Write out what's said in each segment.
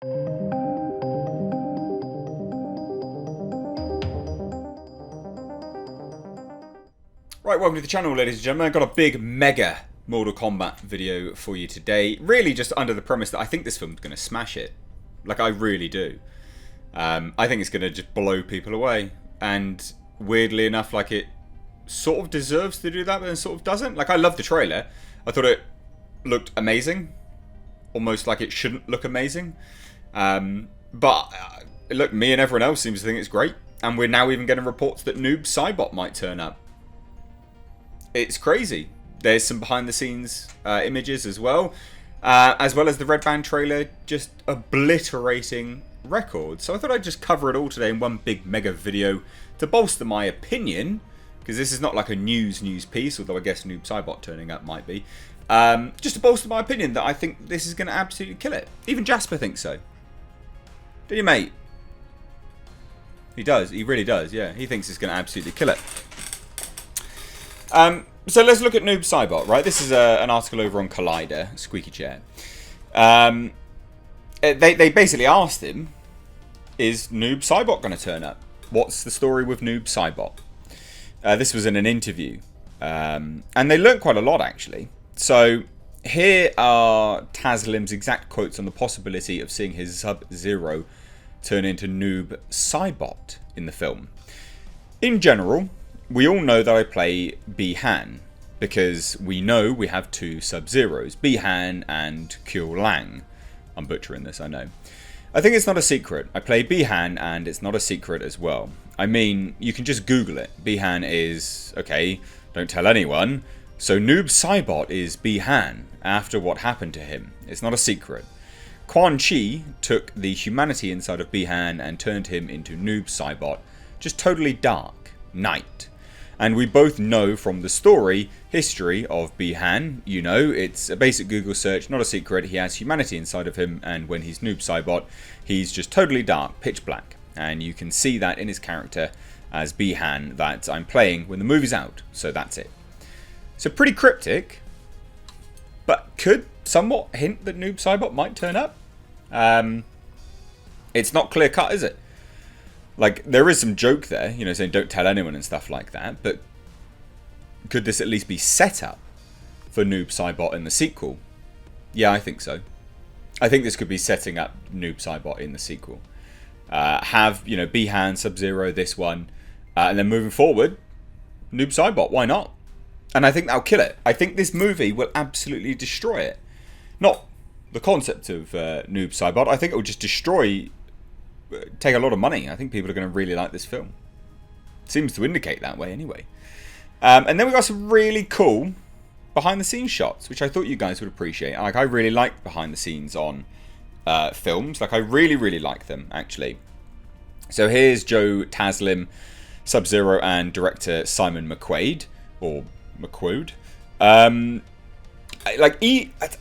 Right, welcome to the channel, ladies and gentlemen. I've got a big, mega Mortal Kombat video for you today. Really just under the premise that I think this film's going to smash it. Like, I really do. I think it's going to just blow people away. And weirdly enough, like, it sort of deserves to do that, but then sort of doesn't. Like, I love the trailer. I thought it looked amazing. Almost like it shouldn't look amazing. But, look, me and everyone else seems to think it's great. And we're now even getting reports that Noob Saibot might turn up. It's crazy. There's some behind the scenes images as well as the Red Band trailer just obliterating records. So I thought I'd just cover it all today in one big mega video to bolster my opinion, because this is not like a news piece, although I guess Noob Saibot turning up might be. Just to bolster my opinion that I think this is going to absolutely kill it. Even Jasper thinks so. Do you, mate? He does. He really does, yeah. He thinks it's going to absolutely kill it. So let's look at Noob Saibot, right? This is an article over on Collider, Squeaky Chair. They basically asked him, is Noob Saibot going to turn up? What's the story with Noob Saibot? This was in an interview. And they learned quite a lot, actually. So here are Taslim's exact quotes on the possibility of seeing his Sub-Zero turn into Noob Saibot in the film. In general, we all know that I play Bi-Han, because we know we have two Sub-Zeros, Bi-Han and Kyo Lang. I'm butchering this, I know. I think it's not a secret. I play Bi-Han, and it's not a secret as well. I mean, you can just Google it. Bi-Han is, okay, don't tell anyone. So Noob Saibot is Bi-Han after what happened to him. It's not a secret. Quan Chi took the humanity inside of Bi-Han and turned him into Noob Saibot. Just totally dark. Night. And we both know from the story, history of Bi-Han, you know, it's a basic Google search, not a secret, he has humanity inside of him, and when he's Noob Saibot, he's just totally dark, pitch black. And you can see that in his character as Bi-Han that I'm playing when the movie's out, so that's it. So pretty cryptic, but could somewhat hint that Noob Saibot might turn up. It's not clear cut, is it? Like, there is some joke there, you know, saying don't tell anyone and stuff like that, but could this at least be set up for Noob Saibot in the sequel? Yeah, I think so. I think this could be setting up Noob Saibot in the sequel. Have, you know, Bi-Han, Sub-Zero, this one, and then moving forward, Noob Saibot, why not? And I think that'll kill it. I think this movie will absolutely destroy it. Not the concept of Noob Saibot, I think it will just destroy... take a lot of money. I think people are going to really like this film. Seems to indicate that way anyway. And then we got some really cool behind the scenes shots, which I thought you guys would appreciate. Like, I really like behind the scenes on films. Like, I really like them, actually. So here's Joe Taslim, Sub-Zero, and director Simon McQuaid, or McQuoid. I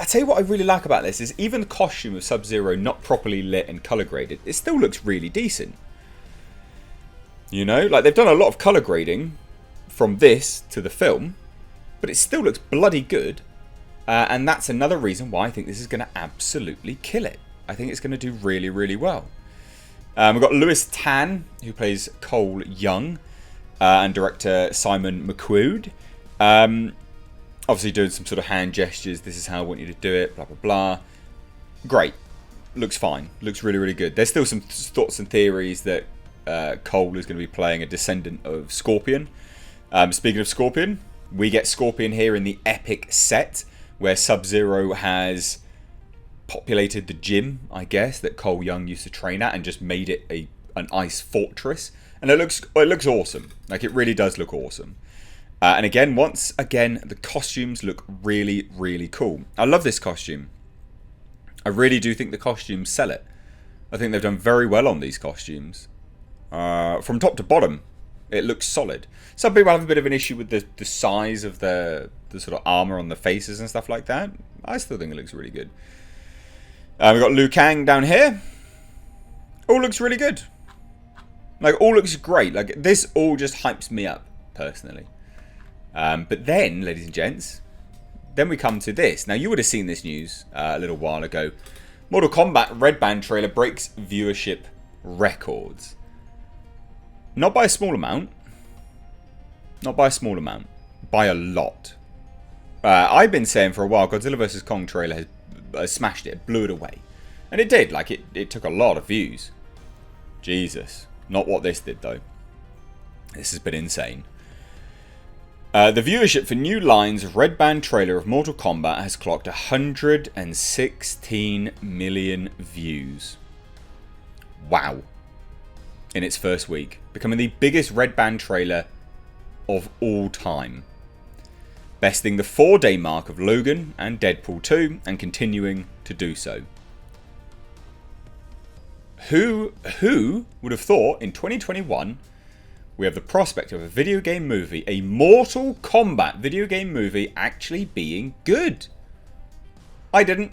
tell you what I really like about this is even the costume of Sub-Zero not properly lit and colour graded, it still looks really decent. You know, like they've done a lot of colour grading from this to the film, but it still looks bloody good. And that's another reason why I think this is going to absolutely kill it. I think it's going to do really well. We've got Lewis Tan, who plays Cole Young, and director Simon McQuoid. Obviously doing some sort of hand gestures. This is how I want you to do it. Blah, blah, blah. Great. Looks fine. Looks really good. There's still some thoughts and theories that Cole is going to be playing a descendant of Scorpion. Speaking of Scorpion, we get Scorpion here in the epic set where Sub-Zero has populated the gym, I guess, that Cole Young used to train at and just made it an ice fortress. And it looks awesome. Like, it really does look awesome. And again, once again, the costumes look really cool. I love this costume. I really do think the costumes sell it. I think they've done very well on these costumes. From top to bottom, it looks solid. Some people have a bit of an issue with the size of the sort of armor on the faces and stuff like that. I still think it looks really good. We've got Liu Kang down here. All looks really good. Like, all looks great. Like, this all just hypes me up, personally. But then, ladies and gents, then we come to this. Now, you would have seen this news a little while ago. Mortal Kombat Red Band trailer breaks viewership records. Not by a small amount. Not by a small amount. By a lot. I've been saying for a while, Godzilla vs. Kong trailer has smashed it, blew it away. And it did, like it took a lot of views. Jesus. Not what this did though. This has been insane. The viewership for New Line's Red Band trailer of Mortal Kombat has clocked 116 million views. Wow. In its first week. Becoming the biggest Red Band trailer of all time. Besting the 4-day mark of Logan and Deadpool 2 and continuing to do so. Who would have thought in 2021 we have the prospect of a video game movie, a Mortal Kombat video game movie, actually being good? I didn't.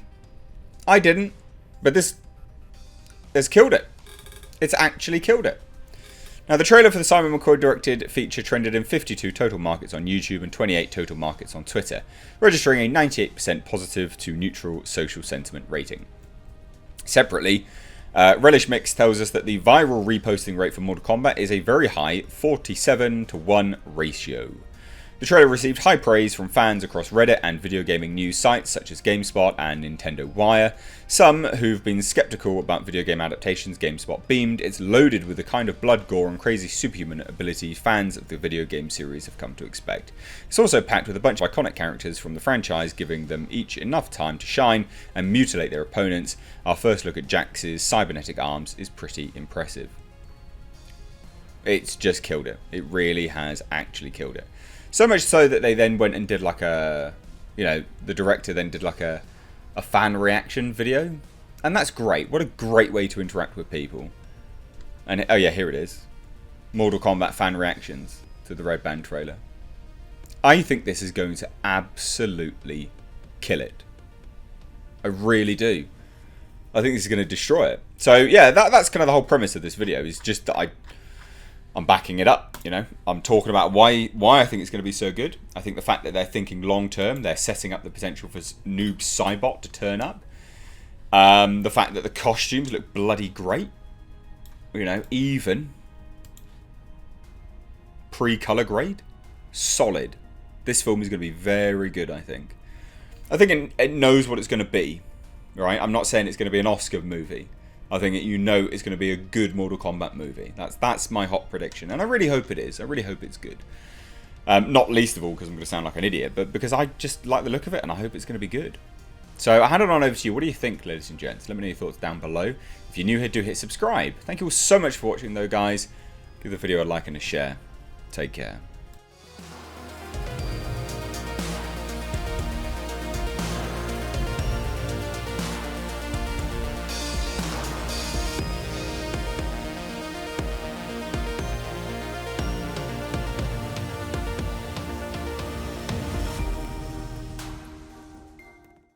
But this has killed it. It's actually killed it. Now, the trailer for the Simon McCoy-directed feature trended in 52 total markets on YouTube and 28 total markets on Twitter, registering a 98% positive to neutral social sentiment rating. Separately, Relish Mix tells us that the viral reposting rate for Mortal Kombat is a very high 47-to-1 ratio. The trailer received high praise from fans across Reddit and video gaming news sites such as GameSpot and Nintendo Wire. Some who've been skeptical about video game adaptations GameSpot beamed. It's loaded with the kind of blood, gore and crazy superhuman ability fans of the video game series have come to expect. It's also packed with a bunch of iconic characters from the franchise, giving them each enough time to shine and mutilate their opponents. Our first look at Jax's cybernetic arms is pretty impressive. It's just killed it. It really has actually killed it. So much so that they then went and did like a, the director then did like a fan reaction video. And that's great. What a great way to interact with people. And, oh yeah, here it is. Mortal Kombat fan reactions to the Red Band trailer. I think this is going to absolutely kill it. I really do. I think this is going to destroy it. So yeah, that's kind of the whole premise of this video. Is just that I'm backing it up, I'm talking about why I think it's going to be so good. I think the fact that they're thinking long term, they're setting up the potential for Noob Saibot to turn up. The fact that the costumes look bloody great. Even pre-color grade, solid. This film is going to be very good, I think. I think it knows what it's going to be, right? I'm not saying it's going to be an Oscar movie. I think it's going to be a good Mortal Kombat movie. That's my hot prediction. And I really hope it is. I really hope it's good. Not least of all because I'm going to sound like an idiot, but because I just like the look of it and I hope it's going to be good. So I hand it on over to you. What do you think, ladies and gents? Let me know your thoughts down below. If you're new here, do hit subscribe. Thank you all so much for watching though, guys. Give the video a like and a share. Take care.